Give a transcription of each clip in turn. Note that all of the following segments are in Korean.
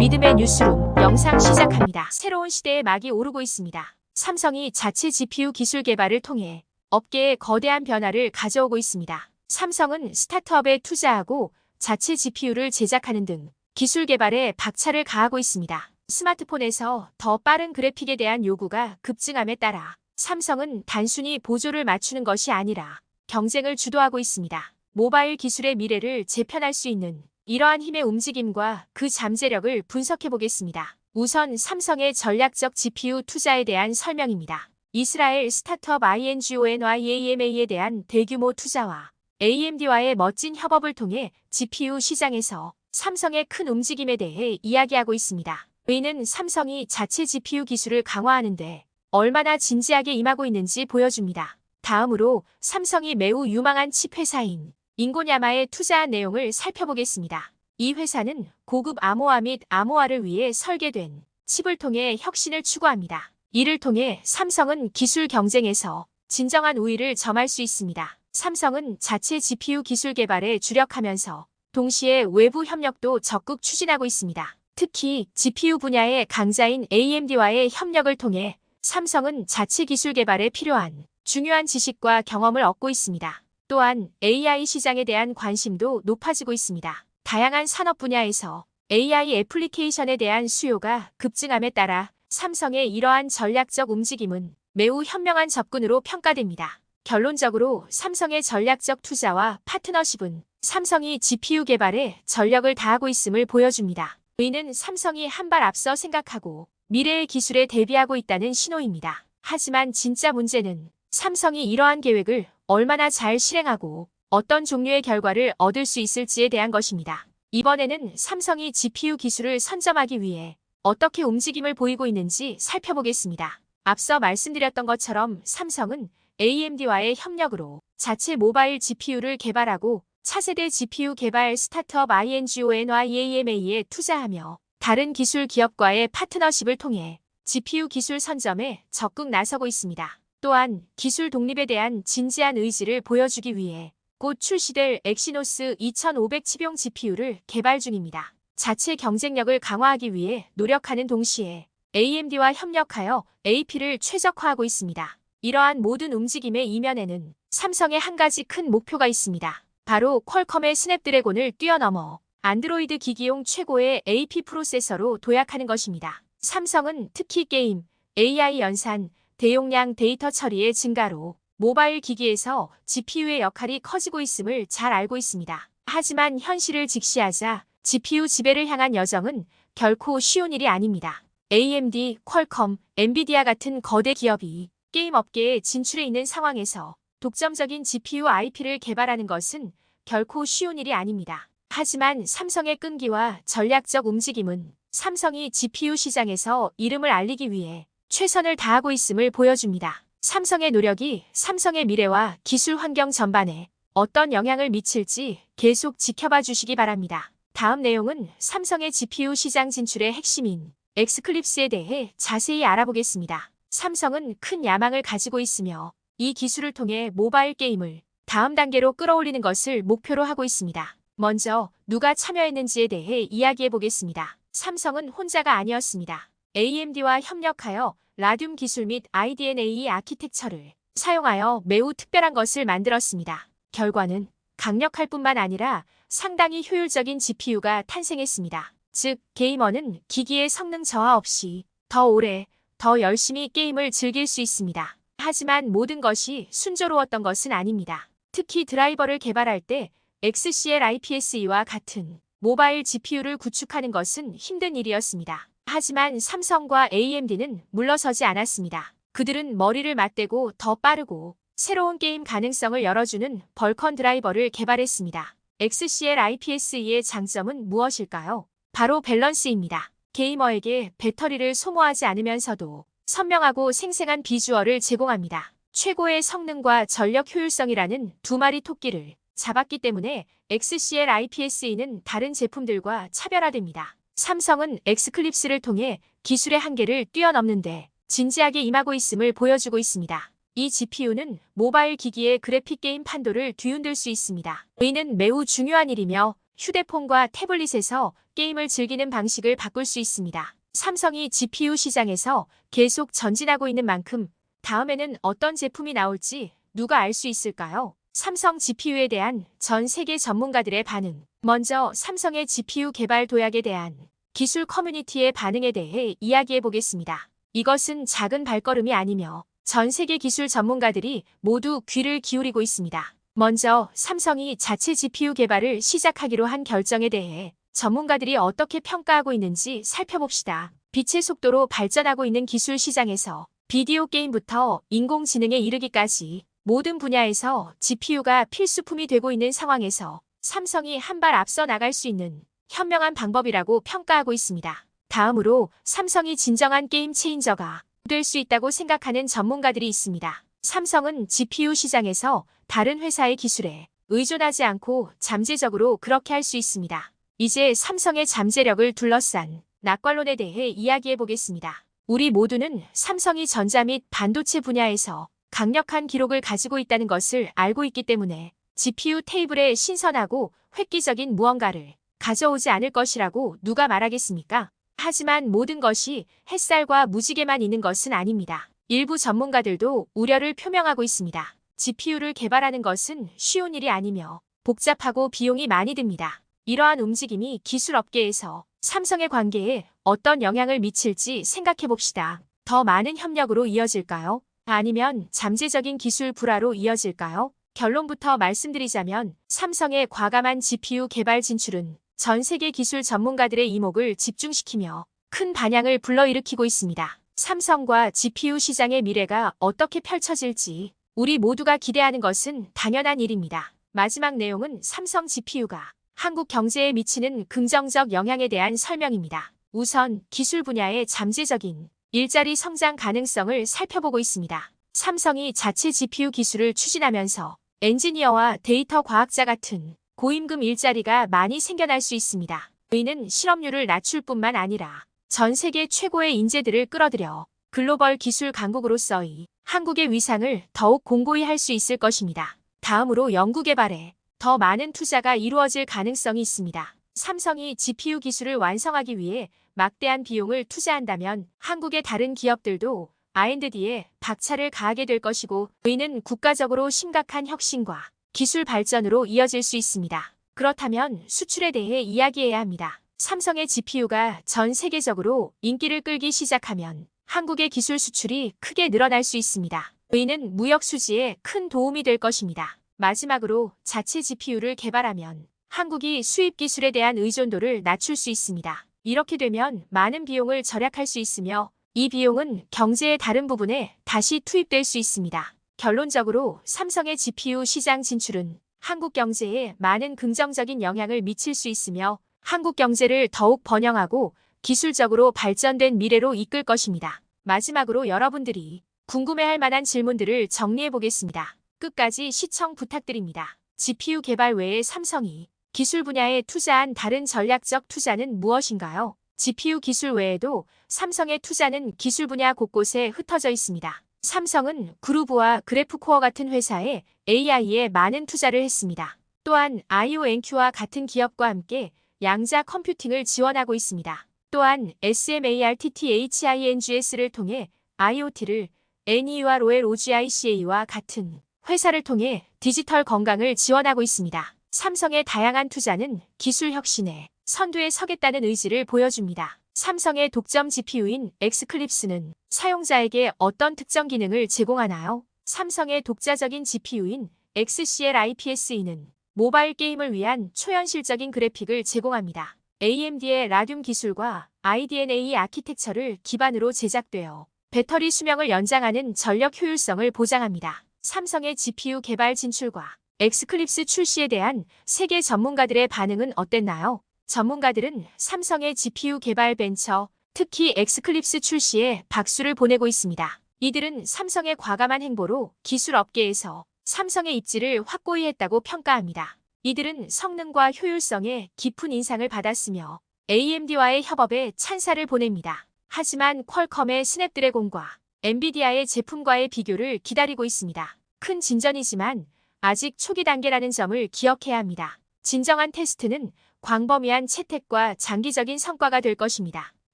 믿음의 뉴스룸 영상 시작합니다. 새로운 시대의 막이 오르고 있습니다. 삼성이 자체 GPU 기술 개발을 통해 업계에 거대한 변화를 가져오고 있습니다. 삼성은 스타트업에 투자하고 자체 GPU를 제작하는 등 기술 개발에 박차를 가하고 있습니다. 스마트폰에서 더 빠른 그래픽에 대한 요구가 급증함에 따라 삼성은 단순히 보조를 맞추는 것이 아니라 경쟁을 주도하고 있습니다. 모바일 기술의 미래를 재편할 수 있는 이러한 힘의 움직임과 그 잠재력을 분석해 보겠습니다. 우선 삼성의 전략적 GPU 투자에 대한 설명입니다. 이스라엘 스타트업 INGONYAMA에 대한 대규모 투자와 AMD와의 멋진 협업을 통해 GPU 시장에서 삼성의 큰 움직임에 대해 이야기하고 있습니다. 이는 삼성이 자체 GPU 기술을 강화하는데 얼마나 진지하게 임하고 있는지 보여줍니다. 다음으로 삼성이 매우 유망한 칩 회사인 인고냐마에 투자한 내용을 살펴보겠습니다. 이 회사는 고급 아모아 및 아모아를 위해 설계된 칩을 통해 혁신을 추구합니다. 이를 통해 삼성은 기술 경쟁에서 진정한 우위를 점할 수 있습니다. 삼성은 자체 GPU 기술 개발에 주력하면서 동시에 외부 협력도 적극 추진하고 있습니다. 특히 GPU 분야의 강자인 AMD와의 협력을 통해 삼성은 자체 기술 개발에 필요한 중요한 지식과 경험을 얻고 있습니다. 또한 AI 시장에 대한 관심도 높아지고 있습니다. 다양한 산업 분야에서 AI 애플리케이션에 대한 수요가 급증함에 따라 삼성의 이러한 전략적 움직임은 매우 현명한 접근으로 평가됩니다. 결론적으로 삼성의 전략적 투자와 파트너십은 삼성이 GPU 개발에 전력을 다하고 있음을 보여줍니다. 이는 삼성이 한 발 앞서 생각하고 미래의 기술에 대비하고 있다는 신호입니다. 하지만 진짜 문제는 삼성이 이러한 계획을 얼마나 잘 실행하고 어떤 종류의 결과를 얻을 수 있을지에 대한 것입니다. 이번에는 삼성이 GPU 기술을 선점하기 위해 어떻게 움직임을 보이고 있는지 살펴보겠습니다. 앞서 말씀드렸던 것처럼 삼성은 AMD와의 협력으로 자체 모바일 GPU를 개발하고 차세대 GPU 개발 스타트업 INGONYAMA에 투자하며 다른 기술 기업과의 파트너십을 통해 GPU 기술 선점에 적극 나서고 있습니다. 또한 기술 독립에 대한 진지한 의지를 보여주기 위해 곧 출시될 엑시노스 2500 칩용 GPU를 개발 중입니다. 자체 경쟁력을 강화하기 위해 노력하는 동시에 AMD와 협력하여 AP를 최적화하고 있습니다. 이러한 모든 움직임의 이면에는 삼성의 한 가지 큰 목표가 있습니다. 바로 퀄컴의 스냅드래곤을 뛰어넘어 안드로이드 기기용 최고의 AP 프로세서로 도약하는 것입니다. 삼성은 특히 게임, AI 연산, 대용량 데이터 처리의 증가로 모바일 기기에서 GPU의 역할이 커지고 있음을 잘 알고 있습니다. 하지만 현실을 직시하자 GPU 지배를 향한 여정은 결코 쉬운 일이 아닙니다. AMD, 퀄컴, 엔비디아 같은 거대 기업이 게임 업계에 진출해 있는 상황에서 독점적인 GPU IP를 개발하는 것은 결코 쉬운 일이 아닙니다. 하지만 삼성의 끈기와 전략적 움직임은 삼성이 GPU 시장에서 이름을 알리기 위해 최선을 다하고 있음을 보여줍니다. 삼성의 노력이 삼성의 미래와 기술 환경 전반에 어떤 영향을 미칠지 계속 지켜봐 주시기 바랍니다. 다음 내용은 삼성의 GPU 시장 진출의 핵심인 엑스클립스에 대해 자세히 알아보겠습니다. 삼성은 큰 야망을 가지고 있으며 이 기술을 통해 모바일 게임을 다음 단계로 끌어올리는 것을 목표로 하고 있습니다. 먼저 누가 참여했는지에 대해 이야기해 보겠습니다. 삼성은 혼자가 아니었습니다. AMD와 협력하여 라듐 기술 및 IDNA 아키텍처를 사용하여 매우 특별한 것을 만들었습니다. 결과는 강력할 뿐만 아니라 상당히 효율적인 GPU가 탄생했습니다. 즉, 게이머는 기기의 성능 저하 없이 더 오래, 더 열심히 게임을 즐길 수 있습니다. 하지만 모든 것이 순조로웠던 것은 아닙니다. 특히 드라이버를 개발할 때 XCL IPSE와 같은 모바일 GPU를 구축하는 것은 힘든 일이었습니다. 하지만 삼성과 AMD는 물러서지 않았습니다. 그들은 머리를 맞대고 더 빠르고 새로운 게임 가능성을 열어주는 벌컨 드라이버를 개발했습니다. XCL IPSE의 장점은 무엇일까요? 바로 밸런스입니다. 게이머에게 배터리를 소모하지 않으면서도 선명하고 생생한 비주얼을 제공합니다. 최고의 성능과 전력 효율성이라는 두 마리 토끼를 잡았기 때문에 XCL IPSE는 다른 제품들과 차별화됩니다. 삼성은 엑스클립스를 통해 기술의 한계를 뛰어넘는데 진지하게 임하고 있음을 보여주고 있습니다. 이 GPU는 모바일 기기의 그래픽 게임 판도를 뒤흔들 수 있습니다. 이는 매우 중요한 일이며 휴대폰과 태블릿에서 게임을 즐기는 방식을 바꿀 수 있습니다. 삼성이 GPU 시장에서 계속 전진하고 있는 만큼 다음에는 어떤 제품이 나올지 누가 알 수 있을까요? 삼성 GPU에 대한 전 세계 전문가들의 반응. 먼저 삼성의 GPU 개발 도약에 대한 기술 커뮤니티의 반응에 대해 이야기해 보겠습니다. 이것은 작은 발걸음이 아니며 전 세계 기술 전문가들이 모두 귀를 기울이고 있습니다. 먼저 삼성이 자체 GPU 개발을 시작하기로 한 결정에 대해 전문가들이 어떻게 평가하고 있는지 살펴봅시다. 빛의 속도로 발전하고 있는 기술 시장에서 비디오 게임부터 인공지능에 이르기까지 모든 분야에서 GPU가 필수품이 되고 있는 상황에서 삼성이 한 발 앞서 나갈 수 있는 현명한 방법이라고 평가하고 있습니다. 다음으로 삼성이 진정한 게임 체인저가 될 수 있다고 생각하는 전문가들이 있습니다. 삼성은 GPU 시장에서 다른 회사의 기술에 의존하지 않고 잠재적으로 그렇게 할 수 있습니다. 이제 삼성의 잠재력을 둘러싼 낙관론에 대해 이야기해 보겠습니다. 우리 모두는 삼성이 전자 및 반도체 분야에서 강력한 기록을 가지고 있다는 것을 알고 있기 때문에 GPU 테이블에 신선하고 획기적인 무언가를 가져오지 않을 것이라고 누가 말하겠습니까? 하지만 모든 것이 햇살과 무지개만 있는 것은 아닙니다. 일부 전문가들도 우려를 표명하고 있습니다. GPU를 개발하는 것은 쉬운 일이 아니며 복잡하고 비용이 많이 듭니다. 이러한 움직임이 기술 업계에서 삼성의 관계에 어떤 영향을 미칠지 생각해 봅시다. 더 많은 협력으로 이어질까요? 아니면 잠재적인 기술 불화로 이어질까요? 결론부터 말씀드리자면 삼성의 과감한 GPU 개발 진출은 전 세계 기술 전문가들의 이목을 집중시키며 큰 반향을 불러일으키고 있습니다. 삼성과 GPU 시장의 미래가 어떻게 펼쳐질지 우리 모두가 기대하는 것은 당연한 일입니다. 마지막 내용은 삼성 GPU가 한국 경제에 미치는 긍정적 영향에 대한 설명입니다. 우선 기술 분야의 잠재적인 일자리 성장 가능성을 살펴보고 있습니다. 삼성이 자체 GPU 기술을 추진하면서 엔지니어와 데이터 과학자 같은 고임금 일자리가 많이 생겨날 수 있습니다. 이는 실업률을 낮출 뿐만 아니라 전 세계 최고의 인재들을 끌어들여 글로벌 기술 강국으로서의 한국의 위상을 더욱 공고히 할 수 있을 것입니다. 다음으로 연구개발에 더 많은 투자가 이루어질 가능성이 있습니다. 삼성이 GPU 기술을 완성하기 위해 막대한 비용을 투자한다면 한국의 다른 기업들도 R&D에 박차를 가하게 될 것이고 이는 국가적으로 심각한 혁신과 기술 발전으로 이어질 수 있습니다. 그렇다면 수출에 대해 이야기해야 합니다. 삼성의 GPU가 전 세계적으로 인기를 끌기 시작하면 한국의 기술 수출이 크게 늘어날 수 있습니다. 이는 무역 수지에 큰 도움이 될 것입니다. 마지막으로 자체 GPU를 개발하면 한국이 수입 기술에 대한 의존도를 낮출 수 있습니다. 이렇게 되면 많은 비용을 절약할 수 있으며 이 비용은 경제의 다른 부분에 다시 투입될 수 있습니다. 결론적으로 삼성의 GPU 시장 진출은 한국 경제에 많은 긍정적인 영향을 미칠 수 있으며 한국 경제를 더욱 번영하고 기술적으로 발전된 미래로 이끌 것입니다. 마지막으로 여러분들이 궁금해할 만한 질문들을 정리해 보겠습니다. 끝까지 시청 부탁드립니다. GPU 개발 외에 삼성이 기술 분야에 투자한 다른 전략적 투자는 무엇인가요? GPU 기술 외에도 삼성의 투자는 기술 분야 곳곳에 흩어져 있습니다. 삼성은 그루브와 그래프코어 같은 회사에 AI에 많은 투자를 했습니다. 또한 IONQ와 같은 기업과 함께 양자 컴퓨팅을 지원하고 있습니다. 또한 SMARTTHINGS를 통해 IoT를 NE와 로엘 OGICA와 같은 회사를 통해 디지털 건강을 지원하고 있습니다. 삼성의 다양한 투자는 기술 혁신에 선두에 서겠다는 의지를 보여줍니다. 삼성의 독점 GPU인 엑스클립스는 사용자에게 어떤 특정 기능을 제공하나요? 삼성의 독자적인 GPU인 XCL-IPSE는 모바일 게임을 위한 초현실적인 그래픽을 제공합니다. AMD의 라듐 기술과 IDNA 아키텍처를 기반으로 제작되어 배터리 수명을 연장하는 전력 효율성을 보장합니다. 삼성의 GPU 개발 진출과 엑스클립스 출시에 대한 세계 전문가들의 반응은 어땠나요? 전문가들은 삼성의 GPU 개발 벤처, 특히 엑스클립스 출시에 박수를 보내고 있습니다. 이들은 삼성의 과감한 행보로 기술 업계에서 삼성의 입지를 확고히 했다고 평가합니다. 이들은 성능과 효율성에 깊은 인상을 받았으며 AMD와의 협업에 찬사를 보냅니다. 하지만 퀄컴의 스냅드래곤과 엔비디아의 제품과의 비교를 기다리고 있습니다. 큰 진전이지만 아직 초기 단계라는 점을 기억해야 합니다. 진정한 테스트는 광범위한 채택과 장기적인 성과가 될 것입니다.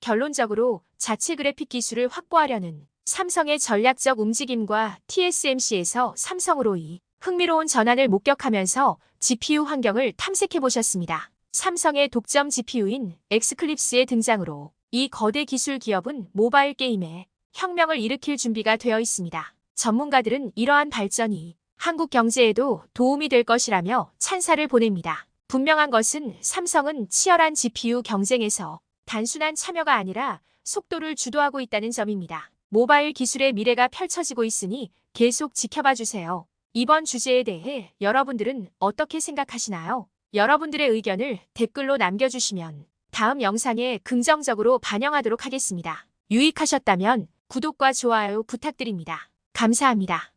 결론적으로 자체 그래픽 기술을 확보하려는 삼성의 전략적 움직임과 TSMC에서 삼성으로 이 흥미로운 전환을 목격하면서 GPU 환경을 탐색해 보셨습니다. 삼성의 독점 GPU인 엑스클립스의 등장으로 이 거대 기술 기업은 모바일 게임에 혁명을 일으킬 준비가 되어 있습니다. 전문가들은 이러한 발전이 한국 경제에도 도움이 될 것이라며 찬사를 보냅니다. 분명한 것은 삼성은 치열한 GPU 경쟁에서 단순한 참여가 아니라 속도를 주도하고 있다는 점입니다. 모바일 기술의 미래가 펼쳐지고 있으니 계속 지켜봐 주세요. 이번 주제에 대해 여러분들은 어떻게 생각하시나요? 여러분들의 의견을 댓글로 남겨주시면 다음 영상에 긍정적으로 반영하도록 하겠습니다. 유익하셨다면 구독과 좋아요 부탁드립니다. 감사합니다.